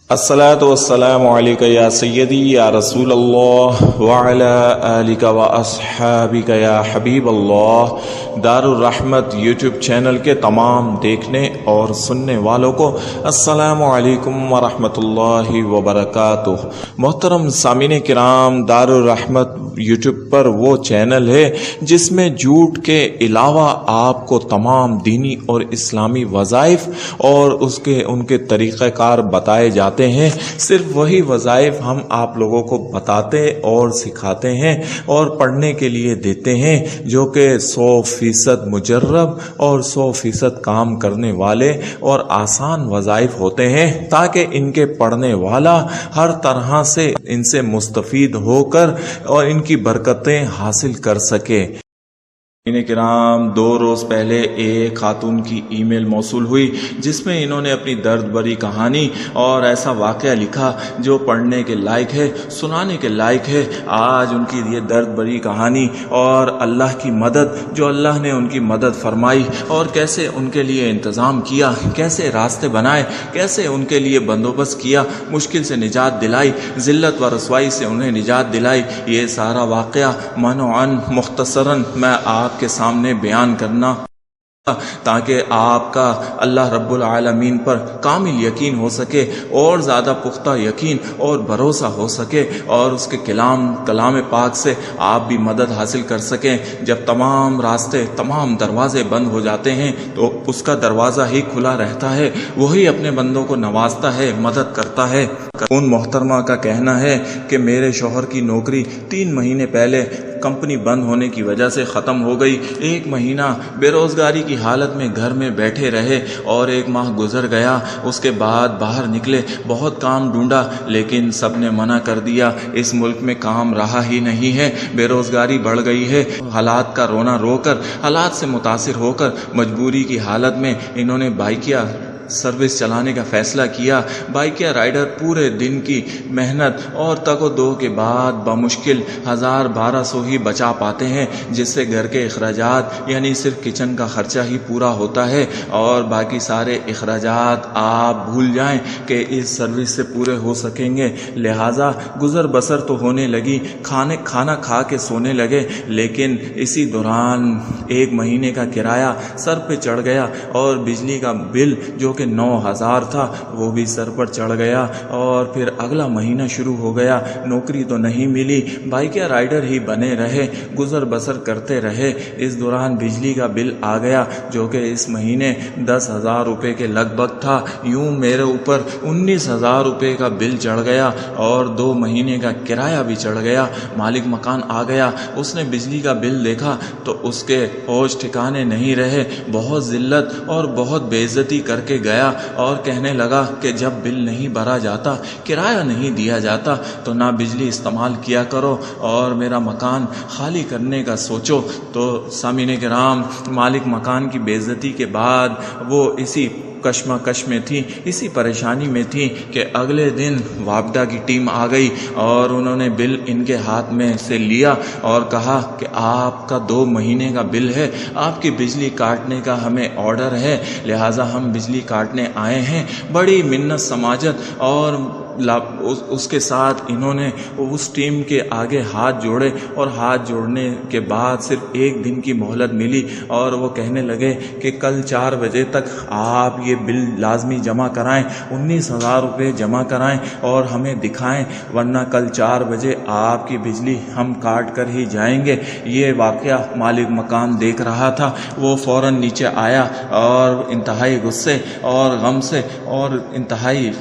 الصلاۃ والسلام علیکہ یا سیدی یا رسول اللہ وعلی آلک و اصحابک یا حبیب اللہ۔ دار الرحمت یوٹیوب چینل کے تمام دیکھنے اور سننے والوں کو السلام علیکم ورحمۃ اللہ وبرکاتہ۔ محترم سامعین کرام، دار الرحمت یوٹیوب پر وہ چینل ہے جس میں جھوٹ کے علاوہ آپ کو تمام دینی اور اسلامی وظائف اور ان کے طریقہ کار بتائے جاتے ہیں۔ صرف وہی وظائف ہم آپ لوگوں کو بتاتے اور سکھاتے ہیں اور پڑھنے کے لیے دیتے ہیں، جو کہ 100% مجرب اور 100% کام کرنے والے اور آسان وظائف ہوتے ہیں، تاکہ ان کے پڑھنے والا ہر طرح سے ان سے مستفید ہو کر اور ان کی برکتیں حاصل کر سکے۔ کرام، 2 روز پہلے ایک خاتون کی ای میل موصول ہوئی جس میں انہوں نے اپنی درد بھری کہانی اور ایسا واقعہ لکھا جو پڑھنے کے لائق ہے، سنانے کے لائق ہے۔ آج ان کی یہ درد بھری کہانی اور اللہ کی مدد، جو اللہ نے ان کی مدد فرمائی اور کیسے ان کے لیے انتظام کیا، کیسے راستے بنائے، کیسے ان کے لیے بندوبست کیا، مشکل سے نجات دلائی، ذلت و رسوائی سے انہیں نجات دلائی، یہ سارا واقعہ منوعاً مختصراً میں آپ کے سامنے بیان کرنا تاکہ آپ کا اللہ رب العالمین پر کامل یقین ہو سکے اور زیادہ پختہ یقین اور بھروسہ ہو سکے، اور اس کے کلام پاک سے آپ بھی مدد حاصل کر سکیں۔ جب تمام راستے، تمام دروازے بند ہو جاتے ہیں تو اس کا دروازہ ہی کھلا رہتا ہے، وہی اپنے بندوں کو نوازتا ہے، مدد کرتا ہے۔ ان محترمہ کا کہنا ہے کہ میرے شوہر کی نوکری 3 مہینے پہلے کمپنی بند ہونے کی وجہ سے ختم ہو گئی۔ 1 مہینہ بے روزگاری کی حالت میں گھر میں بیٹھے رہے اور 1 ماہ گزر گیا۔ اس کے بعد باہر نکلے، بہت کام ڈھونڈا، لیکن سب نے منع کر دیا۔ اس ملک میں کام رہا ہی نہیں ہے، بے روزگاری بڑھ گئی ہے۔ حالات کا رونا رو کر، حالات سے متاثر ہو کر مجبوری کی حالت میں انہوں نے بائکیا سروس چلانے کا فیصلہ کیا۔ بائکیا رائڈر پورے دن کی محنت اور تگ و دو کے بعد بمشکل 1000-1200 ہی بچا پاتے ہیں، جس سے گھر کے اخراجات یعنی صرف کچن کا خرچہ ہی پورا ہوتا ہے، اور باقی سارے اخراجات آپ بھول جائیں کہ اس سروس سے پورے ہو سکیں گے۔ لہٰذا گزر بسر تو ہونے لگی، کھانا کھا کے سونے لگے، لیکن اسی دوران 1 مہینے کا کرایہ سر پہ چڑھ گیا اور بجلی کا بل جو کہ 9000 تھا وہ بھی سر پر چڑھ گیا، اور پھر اگلا مہینہ شروع ہو گیا۔ نوکری تو نہیں ملی، بائکیا رائڈر ہی بنے رہے، گزر بسر کرتے رہے۔ اس دوران بجلی کا بل آ گیا جو کہ اس مہینے 10,000 روپے کے لگ بھگ تھا۔ یوں میرے اوپر 19,000 روپے کا بل چڑھ گیا اور 2 مہینے کا کرایہ بھی چڑھ گیا۔ مالک مکان آ گیا، اس نے بجلی کا بل دیکھا تو اس کے ہوش ٹھکانے نہیں رہے، بہت ذلت اور بہت بے عزتی کر کے گیا اور کہنے لگا کہ جب بل نہیں بھرا جاتا، کرایہ نہیں دیا جاتا تو نہ بجلی استعمال کیا کرو اور میرا مکان خالی کرنے کا سوچو۔ تو سامعین کرام، مالک مکان کی بے عزتی کے بعد وہ اسی کشمکش میں تھی، اسی پریشانی میں تھی کہ اگلے دن وابڈا کی ٹیم آ گئی اور انہوں نے بل ان کے ہاتھ میں سے لیا اور کہا کہ آپ کا 2 مہینے کا بل ہے، آپ کی بجلی کاٹنے کا ہمیں آرڈر ہے، لہٰذا ہم بجلی کاٹنے آئے ہیں۔ بڑی منت سماجت اور اس کے ساتھ انہوں نے اس ٹیم کے آگے ہاتھ جوڑے، اور ہاتھ جوڑنے کے بعد صرف 1 دن کی مہلت ملی، اور وہ کہنے لگے کہ کل 4 بجے تک آپ یہ بل لازمی جمع کرائیں، 19,000 روپے جمع کرائیں اور ہمیں دکھائیں، ورنہ کل 4 بجے آپ کی بجلی ہم کاٹ کر ہی جائیں گے۔ یہ واقعہ مالک مکان دیکھ رہا تھا، وہ فوراً نیچے آیا اور انتہائی غصے اور غم سے اور انتہائی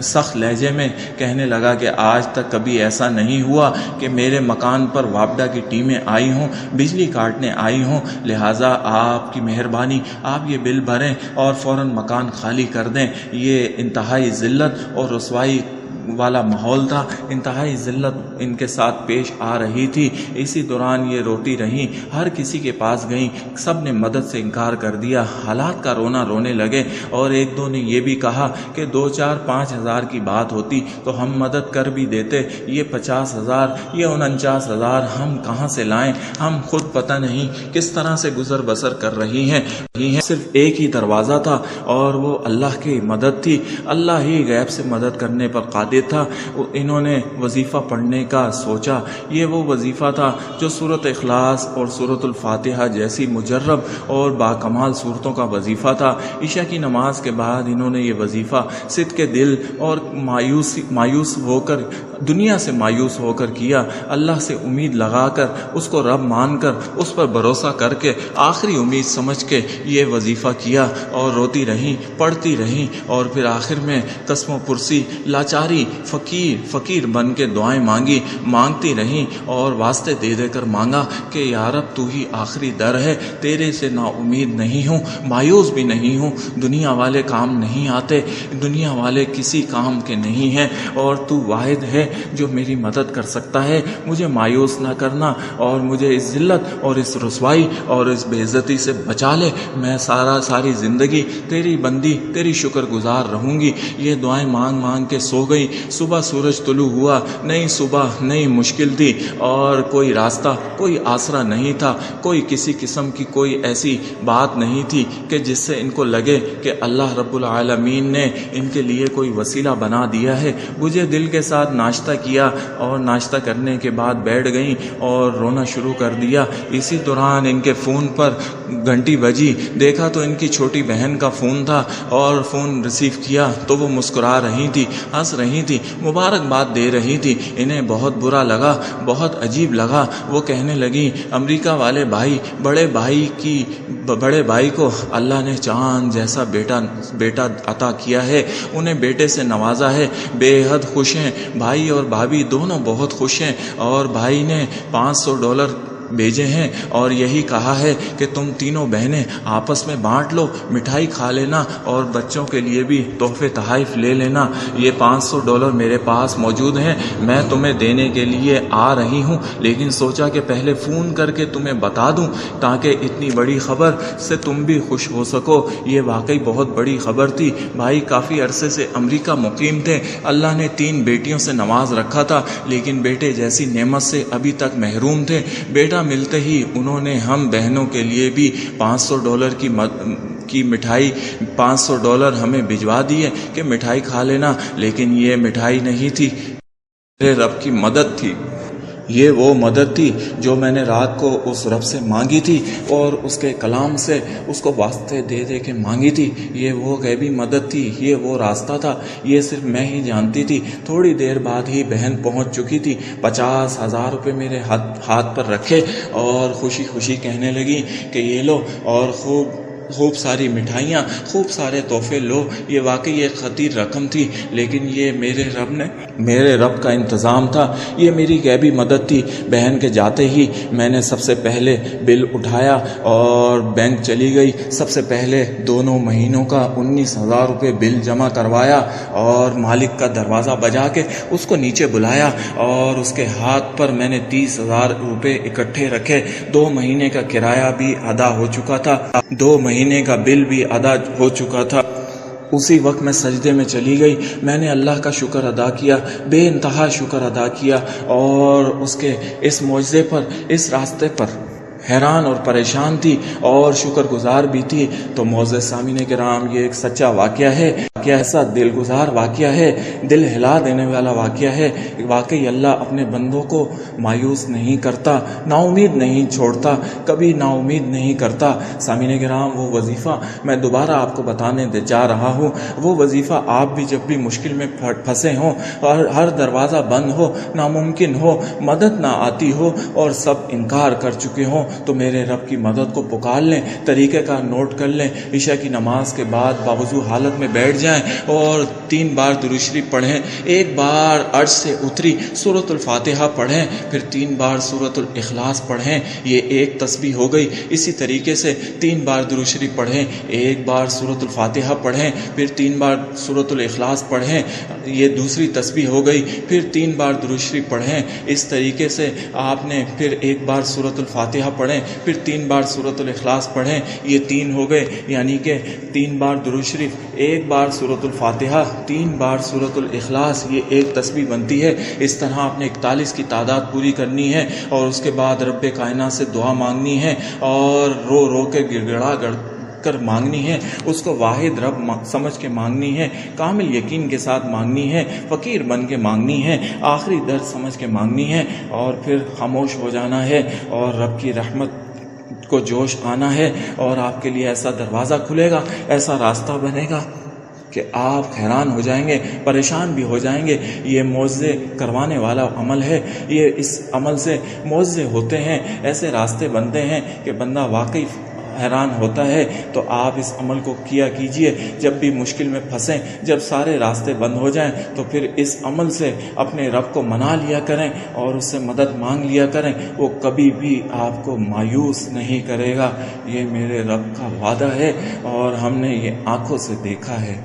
سخت لہجے میں کہنے لگا کہ آج تک کبھی ایسا نہیں ہوا کہ میرے مکان پر وابڈا کی ٹیمیں آئی ہوں، بجلی کاٹنے آئی ہوں، لہٰذا آپ کی مہربانی، آپ یہ بل بھریں اور فوراً مکان خالی کر دیں۔ یہ انتہائی ذلت اور رسوائی والا ماحول تھا، انتہائی ذلت ان کے ساتھ پیش آ رہی تھی۔ اسی دوران یہ روتی رہیں، ہر کسی کے پاس گئیں، سب نے مدد سے انکار کر دیا، حالات کا رونا رونے لگے، اور ایک دو نے یہ بھی کہا کہ 2-4-5 ہزار کی بات ہوتی تو ہم مدد کر بھی دیتے، یہ 50,000 یہ 49,000 ہم کہاں سے لائیں، ہم خود پتہ نہیں کس طرح سے گزر بسر کر رہی ہیں۔ صرف ایک ہی دروازہ تھا اور وہ اللہ کی مدد تھی، اللہ ہی غیب سے مدد کرنے پر قادر تھا۔ انہوں نے وظیفہ پڑھنے کا سوچا، یہ وہ وظیفہ تھا جو سورۃ اخلاص اور سورۃ الفاتحہ جیسی مجرب اور باکمال صورتوں کا وظیفہ تھا۔ عشاء کی نماز کے بعد انہوں نے یہ وظیفہ صدق دل اور مایوس ہو کر، دنیا سے مایوس ہو کر کیا، اللہ سے امید لگا کر، اس کو رب مان کر، اس پر بھروسہ کر کے، آخری امید سمجھ کے یہ وظیفہ کیا، اور روتی رہیں، پڑھتی رہیں، اور پھر آخر میں قسم و پرسی، لاچاری، فقیر بن کے دعائیں مانگتی رہیں، اور واسطے دے دے کر مانگا کہ یا رب تو ہی آخری در ہے، تیرے سے نا امید نہیں ہوں، مایوس بھی نہیں ہوں، دنیا والے کام نہیں آتے، دنیا والے کسی کام کے نہیں ہیں، اور تو واحد ہے جو میری مدد کر سکتا ہے، مجھے مایوس نہ کرنا، اور مجھے اس ذلت اور اس رسوائی اور اس بے عزتی سے بچا لے، میں ساری زندگی تیری بندی، تیری شکر گزار رہوں گی۔ یہ دعائیں مانگ کے سو گئی۔ صبح سورج طلوع ہوا، نئی صبح، نئی مشکل تھی، اور کوئی راستہ، کوئی آسرا نہیں تھا، کوئی کسی قسم کی کوئی ایسی بات نہیں تھی کہ جس سے ان کو لگے کہ اللہ رب العالمین نے ان کے لیے کوئی وسیلہ بنا دیا ہے۔ مجھے دل کے ساتھ ناشتہ کیا، اور ناشتہ کرنے کے بعد بیٹھ گئیں اور رونا شروع کر دیا۔ اسی دوران ان کے فون پر گھنٹی بجی، دیکھا تو ان کی چھوٹی بہن کا فون تھا، اور فون ریسیو کیا تو وہ مسکرا رہی تھی، ہنس رہی تھی، مبارکباد دے رہی تھی۔ انہیں بہت برا لگا، بہت عجیب لگا۔ وہ کہنے لگی، امریکہ والے بھائی، بڑے بھائی کو اللہ نے چاند جیسا بیٹا عطا کیا ہے، انہیں بیٹے سے نوازا ہے، بے حد خوش ہیں، بھائی اور بھابھی دونوں بہت خوش ہیں، اور بھائی نے $500 بھیجے ہیں، اور یہی کہا ہے کہ تم تینوں بہنیں آپس میں بانٹ لو، مٹھائی کھا لینا، اور بچوں کے لیے بھی تحفے تحائف لے لینا۔ یہ $500 میرے پاس موجود ہیں، میں تمہیں دینے کے لیے آ رہی ہوں، لیکن سوچا کہ پہلے فون کر کے تمہیں بتا دوں تاکہ اتنی بڑی خبر سے تم بھی خوش ہو سکو۔ یہ واقعی بہت بڑی خبر تھی۔ بھائی کافی عرصے سے امریکہ مقیم تھے، اللہ نے 3 بیٹیوں سے نواز رکھا تھا، لیکن بیٹے جیسی نعمت سے ابھی تک محروم تھے۔ بیٹا ملتے ہی انہوں نے ہم بہنوں کے لیے بھی $500 کی مٹھائی، $500 ہمیں بھجوا دیے کہ مٹھائی کھا لینا، لیکن یہ مٹھائی نہیں تھی، میرے رب کی مدد تھی۔ یہ وہ مدد تھی جو میں نے رات کو اس رب سے مانگی تھی، اور اس کے کلام سے اس کو واسطے دے دے کے مانگی تھی۔ یہ وہ غیبی مدد تھی، یہ وہ راستہ تھا، یہ صرف میں ہی جانتی تھی۔ تھوڑی دیر بعد ہی بہن پہنچ چکی تھی، $50,000 میرے ہاتھ پر رکھے، اور خوشی خوشی کہنے لگی کہ یہ لو، اور خوب ساری مٹھائیاں، خوب سارے تحفے لو۔ یہ واقعی ایک خطیر رقم تھی، لیکن یہ میرے رب کا انتظام تھا، یہ میری غیبی مدد تھی۔ بہن کے جاتے ہی میں نے سب سے پہلے بل اٹھایا اور بینک چلی گئی، سب سے پہلے 2 مہینوں کا $19,000 بل جمع کروایا، اور مالک کا دروازہ بجا کے اس کو نیچے بلایا، اور اس کے ہاتھ پر میں نے $30,000 اکٹھے رکھے۔ 2 مہینے کا کرایہ بھی ادا ہو چکا تھا، 2 مہینے کا بل بھی ادا ہو چکا تھا۔ اسی وقت میں سجدے میں چلی گئی، میں نے اللہ کا شکر ادا کیا، بے انتہا شکر ادا کیا، اور اس کے اس معجزے پر، اس راستے پر حیران اور پریشان تھی، اور شکر گزار بھی تھی۔ تو معزز سامعین کرام، یہ ایک سچا واقعہ ہے، ایسا دل گزار واقعہ ہے، دل ہلا دینے والا واقعہ ہے۔ واقعی اللہ اپنے بندوں کو مایوس نہیں کرتا، نا امید نہیں چھوڑتا، کبھی نا امید نہیں کرتا۔ سامعین کرام، وہ وظیفہ میں دوبارہ آپ کو بتانے جا رہا ہوں، وہ وظیفہ آپ بھی جب بھی مشکل میں پھنسے ہوں، اور ہر دروازہ بند ہو، ناممکن ہو، مدد نہ آتی ہو، اور سب انکار کر چکے ہوں، تو میرے رب کی مدد کو پکار لیں، طریقہ کار نوٹ کر لیں، عشاء کی نماز کے بعد باوضو حالت میں بیٹھ جائیں اور 3 بار درود شریف پڑھیں، 1 بار عرش سے اتری سورۃ الفاتحہ پڑھیں، پھر 3 بار سورۃ الاخلاص پڑھیں، یہ ایک تسبیح ہو گئی۔ اسی طریقے سے 3 بار درود شریف پڑھیں، 1 بار سورۃ الفاتحہ پڑھیں، پھر 3 بار سورۃ الاخلاص پڑھیں، یہ دوسری تسبیح ہو گئی، پھر 3 بار درود شریف پڑھیں۔ اس طریقے سے آپ نے پھر 1 بار سورۃ الفاتحہ پڑھیں، پھر 3 بار سورۃ الاخلاص پڑھیں، یہ 3 ہو گئے، یعنی کہ 3 بار درود شریف، 1 بار سورۃ الفاتحہ، 3 بار سورۃ الاخلاص، یہ ایک تسبیح بنتی ہے۔ اس طرح آپ نے 41 کی تعداد پوری کرنی ہے اور اس کے بعد رب کائنات سے دعا مانگنی ہے اور رو رو کے گڑ کر مانگنی ہے، اس کو واحد رب سمجھ کے مانگنی ہے، کامل یقین کے ساتھ مانگنی ہے، فقیر بن کے مانگنی ہے، آخری درد سمجھ کے مانگنی ہے، اور پھر خاموش ہو جانا ہے اور رب کی رحمت کو جوش آنا ہے، اور آپ کے لیے ایسا دروازہ کھلے گا، ایسا راستہ بنے گا کہ آپ حیران ہو جائیں گے، پریشان بھی ہو جائیں گے۔ یہ معجزے کروانے والا عمل ہے، یہ اس عمل سے معجزے ہوتے ہیں، ایسے راستے بنتے ہیں کہ بندہ واقعی حیران ہوتا ہے۔ تو آپ اس عمل کو کیا کیجئے، جب بھی مشکل میں پھنسیں، جب سارے راستے بند ہو جائیں تو پھر اس عمل سے اپنے رب کو منا لیا کریں اور اس سے مدد مانگ لیا کریں، وہ کبھی بھی آپ کو مایوس نہیں کرے گا۔ یہ میرے رب کا وعدہ ہے اور ہم نے یہ آنکھوں سے دیکھا ہے۔